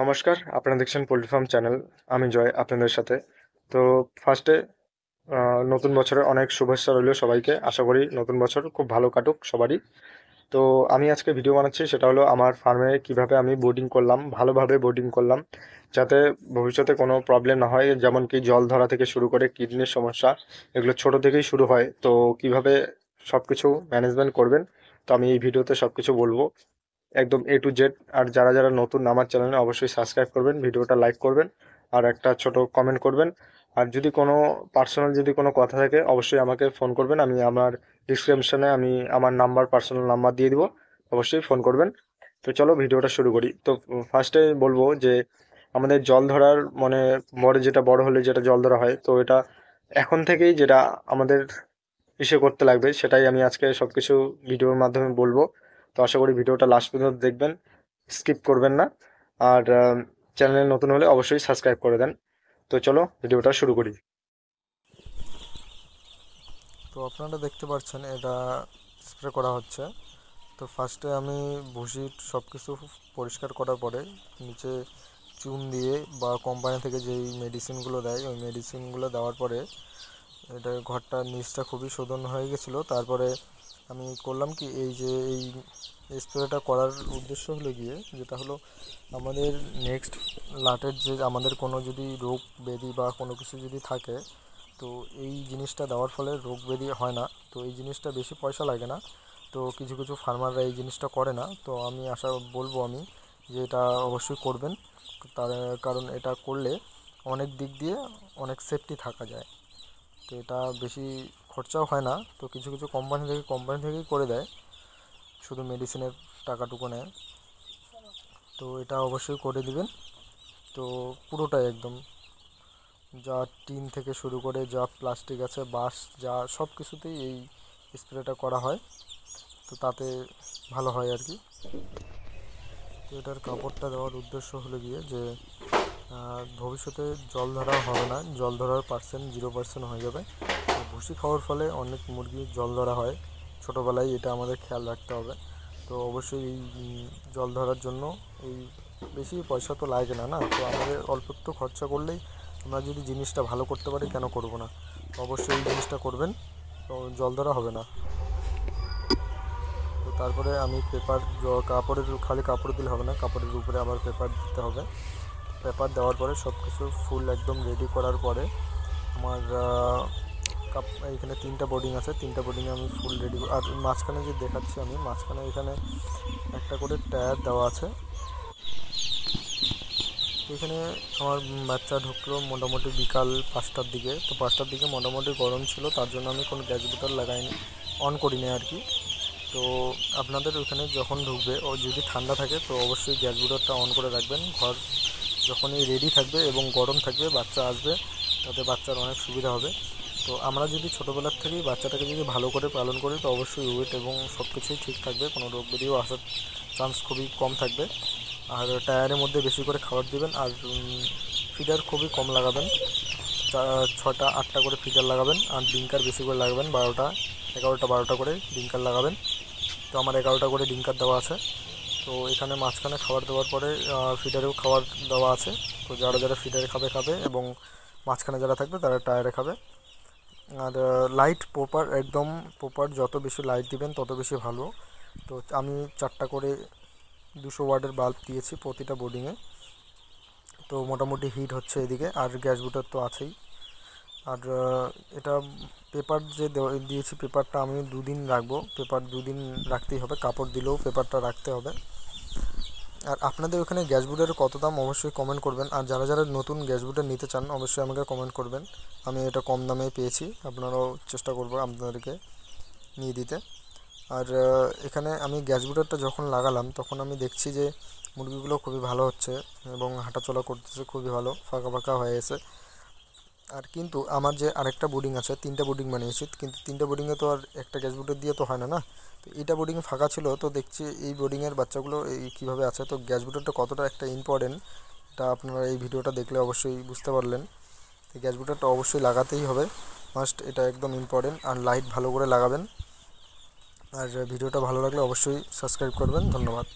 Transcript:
নমস্কার, আপনারা দেখছেন পোল্ট্রি ফার্ম চ্যানেল। আমি জয় আপনাদের সাথে। তো ফার্স্টে নতুন বছরের অনেক শুভেচ্ছা রইলো সবাইকে। আশা করি নতুন বছর খুব ভালো কাটুক সবারই। তো আমি আজকে ভিডিও বানাচ্ছি, সেটা হলো আমার ফার্মে কিভাবে আমি বোর্ডিং করলাম, ভালোভাবে বোর্ডিং করলাম, যাতে ভবিষ্যতে কোনো প্রবলেম না হয়। যেমন কি জল ধরা থেকে শুরু করে কিডনির সমস্যা, এগুলো ছোট থেকেই শুরু হয়। তো কিভাবে সবকিছু ম্যানেজমেন্ট করবেন, তো আমি এই ভিডিওতে সবকিছু বলবো, একদম এ টু জেড। আর যারা যারা নতুন আমার চ্যানেলে অবশ্যই সাবস্ক্রাইব করবেন, ভিডিওটা লাইক করবেন, আর একটা ছোট কমেন্ট করবেন। আর যদি কোনো পার্সোনাল যদি কোনো কথা থাকে অবশ্যই আমাকে ফোন করবেন। আমি আমার ডিসক্রিপশনে আমি আমার নাম্বার, পার্সোনাল নাম্বার দিয়ে দিব, অবশ্যই ফোন করবেন। তো চলো ভিডিওটা শুরু করি। তো ফার্স্টে বলবো যে আমাদের জল ধরার মানে বড় হলে যেটা জল ধরা হয়, তো এটা এখন থেকেই যেটা আমাদের করতে লাগবে, সেটাই আমি আজকে সবকিছু ভিডিওর মাধ্যমে বলবো। তো আশা করি ভিডিওটা লাস্ট পর্যন্ত দেখবেন, স্কিপ করবেন না। আর চ্যানেলে নতুন হলে অবশ্যই সাবস্ক্রাইব করে দেন। তো চলো ভিডিওটা শুরু করি। তো আপনারা দেখতে পাচ্ছেন এটা স্প্রে করা হচ্ছে। তো ফার্স্টে আমি ভুসি সব কিছু পরিষ্কার করার পরে নিচে চুন দিয়ে বা কোম্পানি থেকে যেই মেডিসিনগুলো দেয় ওই মেডিসিনগুলো দেওয়ার পরে এটা ঘরটার নিচটা খুবই শোধন হয়ে গেছিলো। তারপরে আমি করলাম কি, এই যে এই স্প্রেটা করার উদ্দেশ্য হলো গিয়ে যেটা হলো আমাদের নেক্সট লাটের যে আমাদের কোনো যদি রোগ ব্যাধি বা কোনো কিছু যদি থাকে, তো এই জিনিসটা দেওয়ার ফলে রোগ ব্যাধি হয় না। তো এই জিনিসটা বেশি পয়সা লাগে না। তো কিছু কিছু ফার্মাররা এই জিনিসটা করে না, তো আমি বলবো আমি যে এটা অবশ্যই করবেন। তার কারণ এটা করলে অনেক দিক দিয়ে অনেক সেফটি থাকা যায়। তো এটা বেশি খরচাও হয় না। তো কিছু কিছু কোম্পানি থেকেই করে দেয়, শুধু মেডিসিনের টাকাটুকু নেয়। তো এটা অবশ্যই করে দিবেন। তো পুরোটাই একদম, যা টিন থেকে শুরু করে যা প্লাস্টিক আছে, বাঁশ, যা সব কিছুতেই এই স্প্রেটা করা হয়। তো তাতে ভালো হয় আর কি। তো এটার কাপড়টা দেওয়ার উদ্দেশ্য হলো গিয়ে যে ভবিষ্যতে জল ধরা হবে না, জল ধরার পার্সেন্ট 0% হয়ে যাবে। তো ভুসি খাওয়ার ফলে অনেক মুরগি জল ধরা হয় ছোটোবেলায়, এটা আমাদের খেয়াল রাখতে হবে। তো অবশ্যই এই জল ধরার জন্য এই বেশি পয়সা তো লাগে না, না তো আমাদের অল্প একটু খরচা করলেই আমরা যদি জিনিসটা ভালো করতে পারি কেন করব না। তো অবশ্যই এই জিনিসটা করবেন, তো জল ধরা হবে না। তো তারপরে আমি কাপড়ের, খালি কাপড় দিলে হবে না, কাপড়ের উপরে আবার পেপার দিতে হবে। পেপার দেওয়ার পরে সব কিছু ফুল একদম রেডি করার পরে আমার এইখানে 3টা বোর্ডিং আছে, 3টা বোর্ডিংয়ে আমি ফুল রেডি। আর মাঝখানে যে দেখাচ্ছি আমি, মাঝখানে এখানে একটা করে টায়ার দেওয়া আছে। এখানে আমার বাচ্চা ঢুকলো মোটামুটি বিকাল 5টার দিকে। তো 5টার দিকে মোটামুটি গরম ছিল, তার জন্য আমি কোনো গ্যাস বুটার লাগাইনি, অন করিনি আর কি। তো আপনাদের ওখানে যখন ঢুকবে ও যদি ঠান্ডা থাকে তো অবশ্যই গ্যাস বুটারটা অন করে রাখবেন। ঘর যখনই রেডি থাকবে এবং গরম থাকবে, বাচ্চা আসবে, তাতে বাচ্চার অনেক সুবিধা হবে। তো আমরা যদি ছোটোবেলার থেকেই বাচ্চাটাকে যদি ভালো করে পালন করি তো অবশ্যই ওয়েট এবং সব কিছুই ঠিক থাকবে, কোনো রোগ ব্যাধিও আসার চান্স খুবই কম থাকবে। আর টায়ারের মধ্যে বেশি করে খাবার দেবেন। আর ফিডার খুবই কম লাগাবেন, 6টা 8টা করে ফিডার লাগাবেন। আর ডিঙ্কার বেশি করে লাগাবেন, 12টা করে ডিঙ্কার লাগাবেন। তো আমার 11টা করে ডিঙ্কার দেওয়া আছে। তো এখানে মাঝখানে খাবার দেওয়ার পরে ফিডারেও খাবার দেওয়া আছে। তো যারা যারা ফিডারে খাবে খাবে, এবং মাঝখানে যারা থাকবে তারা টায়ারে খাবে। আর লাইট একদম প্রপার, যত বেশি লাইট দিবেন তত বেশি ভালো। তো আমি 4টা করে 200 ওয়াটের বাল্ব দিয়েছি প্রতিটা বোর্ডিংয়ে। তো মোটামুটি হিট হচ্ছে এদিকে, আর গ্যাস বুটার তো আছেই। আর এটা পেপার যে দিয়েছি, পেপারটা আমি 2 দিন রাখবো। পেপার 2 দিন রাখতেই হবে, কাপড় দিলেও পেপারটা রাখতে হবে। আর আপনাদের ওখানে গ্যাস বুটারের কত দাম অবশ্যই কমেন্ট করবেন। আর যারা যারা নতুন গ্যাস বুটার নিতে চান অবশ্যই আমাকে কমেন্ট করবেন। আমি এটা কম দামে পেয়েছি, আপনারাও চেষ্টা করবো আপনাদেরকে নিয়ে দিতে। আর এখানে আমি গ্যাস বুটারটা যখন লাগালাম তখন আমি দেখছি যে মুরগিগুলো খুবই ভালো হচ্ছে এবং হাঁটাচলা করতেছে খুবই ভালো, ফাঁকা ফাঁকা হয়ে গেছে। আর কিন্তু আমার যে আরেকটা বোর্ডিং আছে, 3টা বোর্ডিং বানিয়েছি, কিন্তু 3টা বোর্ডিংয়ে তো আর একটা গ্যাস বুটার দিয়ে তো হয় না, না। তো এইটা বোর্ডিং ফাঁকা ছিল, তো দেখছি এই বোর্ডিংয়ের বাচ্চাগুলো এই কীভাবে আছে। তো গ্যাস বুটারটা কতটা একটা ইম্পর্টেন্ট, এটা আপনারা এই ভিডিওটা দেখলে অবশ্যই বুঝতে পারলেন। তো গ্যাস বুটারটা অবশ্যই লাগাতেই হবে, মাস্ট, এটা একদম ইম্পর্টেন্ট। আর লাইট ভালো করে লাগাবেন। আর ভিডিওটা ভালো লাগলে অবশ্যই সাবস্ক্রাইব করবেন। ধন্যবাদ।